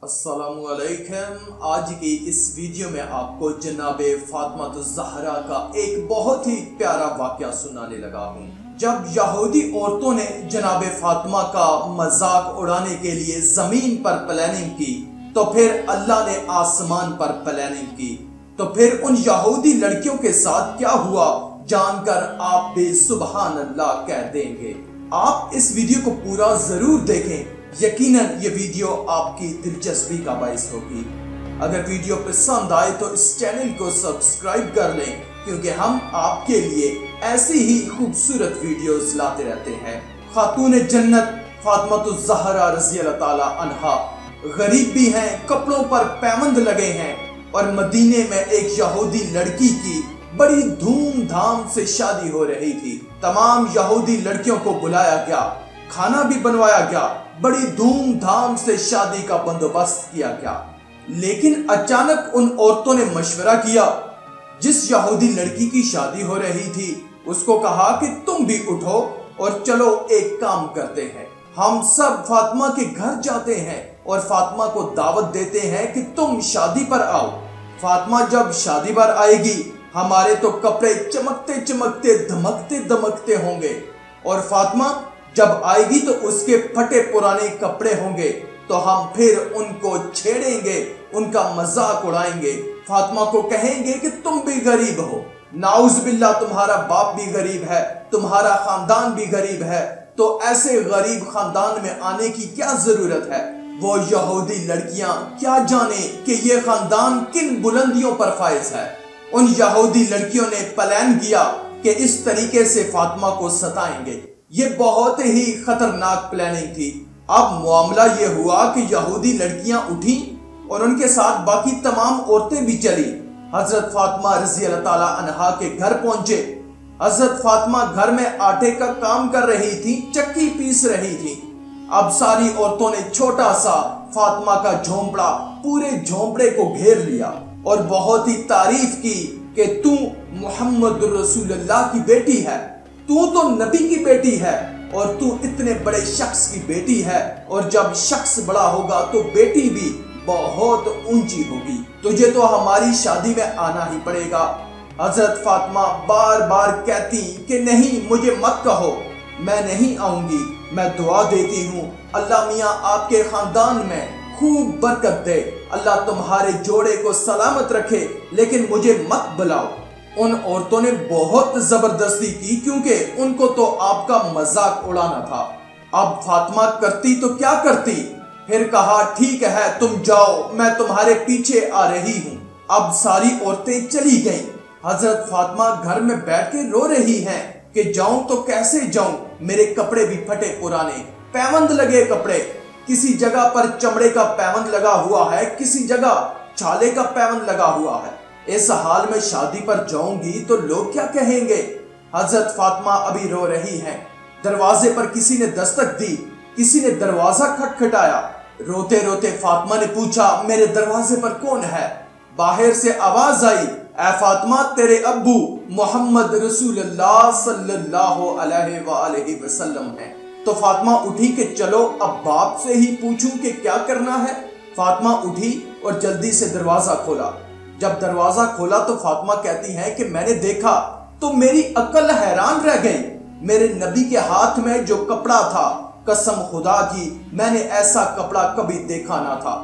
अस्सलामु अलैकुम। आज की इस वीडियो में आपको जनाब फातिमा ज़हरा का एक बहुत ही प्यारा वाक़या सुनाने लगा हूँ। जब यहूदी औरतों ने जनाब फातिमा का मजाक उड़ाने के लिए जमीन पर प्लानिंग की, तो फिर अल्लाह ने आसमान पर प्लानिंग की। तो फिर उन यहूदी लड़कियों के साथ क्या हुआ जानकर आप भी सुबहान अल्लाह कह देंगे। आप इस वीडियो को पूरा जरूर देखें, यकीनन ये वीडियो आपकी दिलचस्पी का बाइस होगी। अगर वीडियो पसंद आए तो इस चैनल को सब्सक्राइब कर लें, क्योंकि हम आपके लिए ऐसी ही खूबसूरत वीडियोस लाते रहते हैं। खातून जन्नत फातिमा ज़हरा रज़ी अल्लाह ताला अन्हा गरीब भी हैं, कपड़ों पर पैबंद लगे हैं, और मदीने में एक यहूदी लड़की की बड़ी धूमधाम से शादी हो रही थी। तमाम यहूदी लड़कियों को बुलाया गया, खाना भी बनवाया गया, बड़ी धूमधाम से शादी का बंदोबस्त किया गया। लेकिन अचानक उन औरतों ने मशवरा किया, जिस यहूदी लड़की की शादी हो रही थी उसको कहा कि तुम भी उठो और चलो एक काम करते हैं, हम सब फातिमा के घर जाते हैं और फातिमा को दावत देते हैं कि तुम शादी पर आओ। फातिमा जब शादी पर आएगी, हमारे तो कपड़े चमकते चमकते धमकते धमकते होंगे, और फातिमा जब आएगी तो उसके फटे पुराने कपड़े होंगे, तो हम फिर उनको छेड़ेंगे, उनका मजाक उड़ाएंगे, फातिमा को कहेंगे कि तुम भी गरीब हो, नाउज़ बिल्लाह तुम्हारा बाप भी गरीब है, तुम्हारा खानदान भी गरीब है, तो ऐसे गरीब खानदान में आने की क्या जरूरत है। वो यहूदी लड़कियां क्या जाने कि ये खानदान किन बुलंदियों पर फाइज है। उन यहूदी लड़कियों ने प्लान किया कि इस तरीके से फातिमा को सताएंगे। ये बहुत ही खतरनाक प्लानिंग थी। अब मामला ये हुआ कि यहूदी लड़कियां उठी और उनके साथ बाकी तमाम औरतें भी चली। हजरत फातिमा रज़ी अल्लाह ताला अन्हा के घर पहुंचे। हजरत फातिमा घर में आटे का काम कर रही थी, चक्की पीस रही थी। अब सारी औरतों ने छोटा सा फातिमा का झोंपड़ा पूरे झोंपड़े को घेर लिया और बहुत ही तारीफ की कि तू मोहम्मद रसूलुल्लाह की बेटी है, तू तो नबी की बेटी है, और तू इतने बड़े शख्स की बेटी है, और जब शख्स बड़ा होगा तो बेटी भी बहुत ऊंची होगी, तुझे तो हमारी शादी में आना ही पड़ेगा। हजरत फातिमा बार बार कहती कि नहीं, मुझे मत कहो, मैं नहीं आऊंगी। मैं दुआ देती हूँ, अल्लाह मियाँ आपके खानदान में खूब बरकत दे, अल्लाह तुम्हारे जोड़े को सलामत रखे, लेकिन मुझे मत बुलाओ। उन औरतों ने बहुत जबरदस्ती की, क्योंकि उनको तो आपका मजाक उड़ाना था। अब फातिमा करती तो क्या करती, फिर कहा ठीक है तुम जाओ, मैं तुम्हारे पीछे आ रही हूँ। अब सारी औरतें चली गईं। हजरत फातिमा घर में बैठ के रो रही हैं कि जाऊं तो कैसे जाऊं, मेरे कपड़े भी फटे पुराने, पैबंद लगे कपड़े, किसी जगह पर चमड़े का पैबंद लगा हुआ है, किसी जगह छाले का पैबंद लगा हुआ है। इस हाल में शादी पर जाऊंगी तो लोग क्या कहेंगे। हजरत फातिमा अभी रो रही हैं। दरवाजे पर किसी ने दस्तक दी, किसी ने दरवाजा खटखटाया। रोते रोते फातिमा ने पूछा, मेरे दरवाजे पर कौन है। बाहर से आवाज आई, ऐ फातिमा, तेरे अब्बू मोहम्मद रसूलुल्लाह सल्लल्लाहु अलैहि वसल्लम हैं। तो फातिमा उठी कि चलो अब बाप से ही पूछूं कि क्या करना है। फातिमा उठी और जल्दी से दरवाजा खोला। जब दरवाजा खोला तो फातिमा कहती हैं कि मैंने देखा तो मेरी अक्ल हैरान रह गई। मेरे नबी के हाथ में जो कपड़ा था, कसम खुदा की मैंने ऐसा कपड़ा कभी देखा ना था।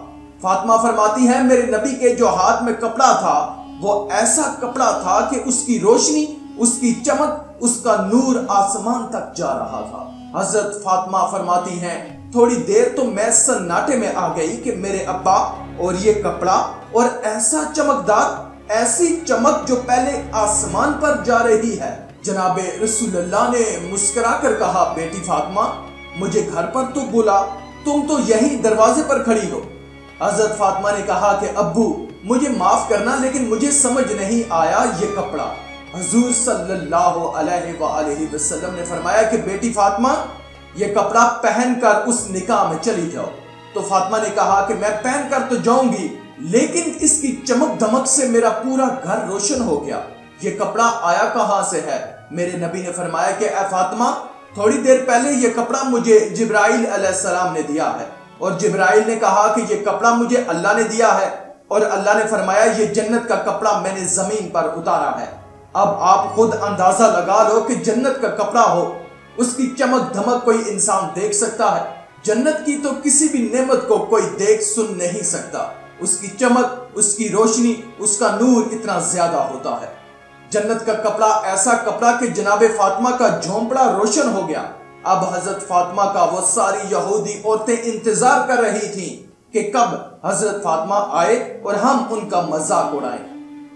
फातिमा फरमाती है, मेरे नबी के जो हाथ में कपड़ा था वो ऐसा कपड़ा था कि उसकी रोशनी, उसकी चमक, उसका नूर आसमान तक जा रहा था। हजरत फातिमा फरमाती हैं, थोड़ी देर तो मैं सन्नाटे में आ गई कि मेरे अब्बा और ये कपड़ा और ऐसा चमकदार, ऐसी चमक जो पहले आसमान पर जा रही है। जनाबे रसूलुल्लाह ने मुस्कुरा कर कहा, बेटी फातिमा, मुझे घर पर तो बुला, तुम तो यही दरवाजे पर खड़ी हो। हजरत फातिमा ने कहा कि अब्बू मुझे माफ करना, लेकिन मुझे समझ नहीं आया ये कपड़ा। हुजूर सल्लल्लाहु अलैहि वसल्लम ने फरमाया कि बेटी फातिमा, ये कपड़ा पहनकर उस निकाह में चली जाओ। तो फातिमा ने कहा कि मैं पहनकर तो जाऊंगी, लेकिन इसकी चमक धमक से मेरा पूरा घर रोशन हो गया। ये कपड़ा आया कहां से है। मेरे नबी ने फरमाया कि ऐ फातिमा, थोड़ी देर पहले ये कपड़ा मुझे जिब्राइल अलैहिस्सलाम ने दिया है। اور جبرائیل نے کہا کہ یہ کپڑا مجھے اللہ نے دیا ہے، اور اللہ نے فرمایا یہ جنت کا کپڑا میں نے زمین پر اتارا ہے۔ اب آپ خود اندازہ لگا لو کہ جنت کا کپڑا ہو، اس کی چمک دھمک کوئی انسان دیکھ سکتا ہے؟ جنت کی تو کسی بھی نعمت کو کوئی دیکھ سن نہیں سکتا، اس کی چمک، اس کی روشنی، اس کا نور اتنا زیادہ ہوتا ہے۔ جنت کا کپڑا ایسا کپڑا کہ جناب فاطمہ کا جھونپڑا روشن ہو گیا۔ اب حضرت فاطمہ کا وہ ساری یہودی عورتیں انتظار کر رہی تھیں کہ کب حضرت فاطمہ آئے اور ہم ان کا مذاق اڑائیں۔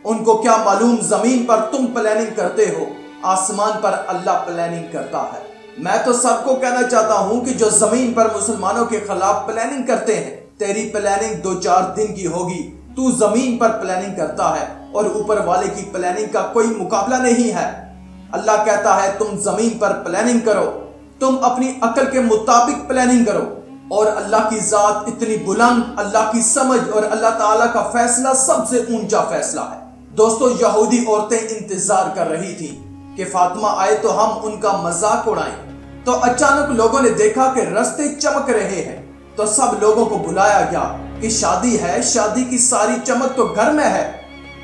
ان کو کیا معلوم زمین پر تم پلاننگ کرتے ہو، آسمان پر اللہ پلاننگ کرتا ہے۔ میں تو سب کو کہنا چاہتا ہوں کہ جو زمین پر مسلمانوں کے خلاف پلاننگ کرتے ہیں، تیری پلاننگ 2-4 دن کی ہوگی، تو زمین پر پلاننگ کرتا ہے اور اوپر والے کی پلاننگ کا کوئی مقابلہ نہیں ہے۔ اللہ کہتا ہے تم زمین پر پلاننگ کرو، تم اپنی عقل کے مطابق پلاننگ کرو، اور اللہ کی ذات اتنی بلند، اللہ کی سمجھ اور اللہ تعالیٰ کا فیصلہ سب سے اونچا فیصلہ ہے۔ دوستو، یہودی عورتیں انتظار کر رہی تھیں کہ فاطمہ آئے تو ہم ان کا مذاق اڑائیں۔ تو اچانک لوگوں نے دیکھا کہ رستے چمک رہے ہیں، تو سب لوگوں کو بلایا گیا کہ شادی ہے، شادی کی ساری چمک تو گھر میں ہے،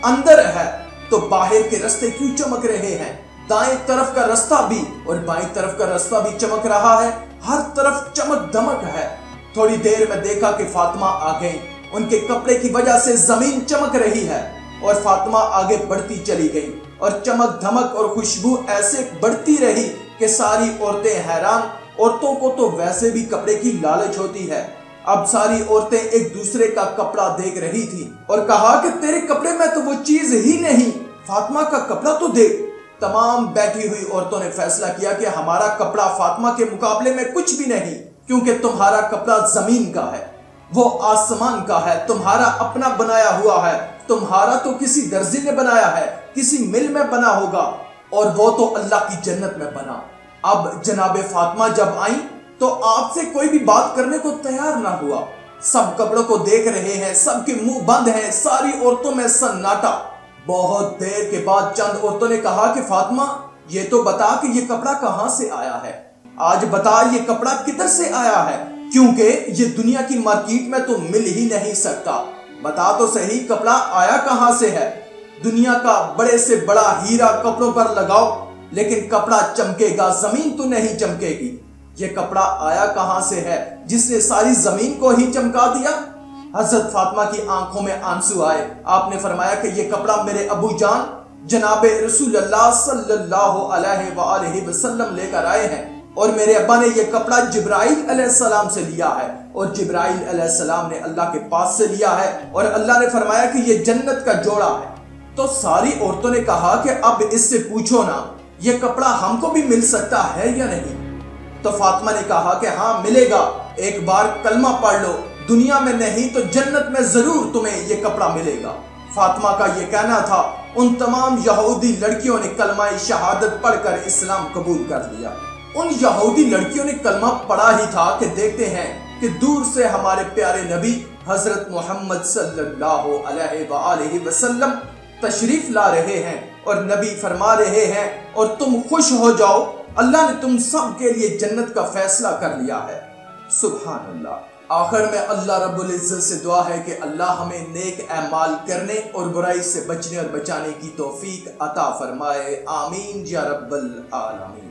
اندر ہے تو باہر کے رستے کیوں چمک رہے ہیں؟ دائیں طرف کا رستہ بھی اور بائیں طرف کا رستہ بھی چمک رہا ہے، ہر طرف چمک دمک ہے۔ تھوڑی دیر میں دیکھا کہ فاطمہ آ گئی، ان کے کپڑے کی وجہ سے زمین چمک رہی ہے، اور فاطمہ آگے بڑھتی چلی گئی، اور چمک دھمک اور خوشبو ایسے بڑھتی رہی کہ ساری عورتیں حیران۔ عورتوں کو تو ویسے بھی کپڑے کی لالچ ہوتی ہے۔ اب ساری عورتیں ایک دوسرے کا کپڑا دیکھ رہی تھی اور کہا کہ تیرے کپڑے میں تو وہ چیز ہی نہیں، فاطمہ کا کپڑا تو دیکھ۔ تمام بیٹھی ہوئی عورتوں نے فیصلہ کیا کہ ہمارا کپڑا فاطمہ کے مقابلے میں کچھ بھی نہیں، کیونکہ تمہارا کپڑا زمین کا ہے، وہ آسمان کا ہے، تمہارا اپنا بنایا ہوا ہے، تمہارا تو کسی درزی نے بنایا ہے، کسی مل میں بنا ہوگا، اور وہ تو اللہ کی جنت میں بنا۔ اب جناب فاطمہ جب آئیں تو آپ سے کوئی بھی بات کرنے کو تیار نہ ہوا، سب کپڑوں کو دیکھ رہے ہیں، سب کے منہ بند ہیں، ساری عورتوں میں سناٹا۔ بہت دیر کے بعد چند عورتوں نے کہا کہ فاطمہ یہ تو بتا کہ یہ کپڑا کہاں سے آیا ہے، آج بتا یہ کپڑا کدھر سے آیا ہے، کیونکہ یہ دنیا کی مارکیٹ میں تو مل ہی نہیں سکتا۔ بتا تو صحیح کپڑا آیا کہاں سے ہے؟ دنیا کا بڑے سے بڑا ہیرا کپڑوں پر لگاؤ لیکن کپڑا چمکے گا، زمین تو نہیں چمکے گی۔ یہ کپڑا آیا کہاں سے ہے جس نے ساری زمین کو ہی چمکا دیا؟ حضرت فاطمہ کی آنکھوں میں آنسو آئے۔ آپ نے فرمایا کہ یہ کپڑا میرے ابو جان جناب رسول اللہ صلی اللہ علیہ وآلہ وسلم لے کر آئے ہیں، اور میرے ابا نے یہ کپڑا جبرائیل علیہ السلام سے لیا ہے، اور جبرائیل علیہ السلام نے اللہ کے پاس سے لیا ہے، اور اللہ نے فرمایا کہ یہ جنت کا جوڑا ہے۔ تو ساری عورتوں نے کہا کہ اب اس سے پوچھو نا یہ کپڑا ہم کو بھی مل سکتا ہے یا نہیں؟ تو فاطمہ نے کہا کہ ہاں ملے گا، ایک بار کلمہ پڑھ لو، دنیا میں نہیں تو جنت میں ضرور تمہیں یہ کپڑا ملے گا۔ فاطمہ کا یہ کہنا تھا۔ ان تمام یہودی لڑکیوں نے کلمہ شہادت پڑھ کر اسلام قبول کر لیا۔ ان یہودی لڑکیوں نے کلمہ پڑھا ہی تھا کہ دیکھتے ہیں کہ دور سے ہمارے پیارے نبی حضرت محمد صلی اللہ علیہ وآلہ وسلم تشریف لا رہے ہیں، اور نبی فرما رہے ہیں اور تم خوش ہو جاؤ، اللہ نے تم سب کے لیے جنت کا فیصلہ کر لیا ہے۔ سبحان اللہ۔ آخر میں اللہ رب العزت سے دعا ہے کہ اللہ ہمیں نیک اعمال کرنے اور برائی سے بچنے اور بچانے کی توفیق عطا فرمائے، آمین یا رب العالمین۔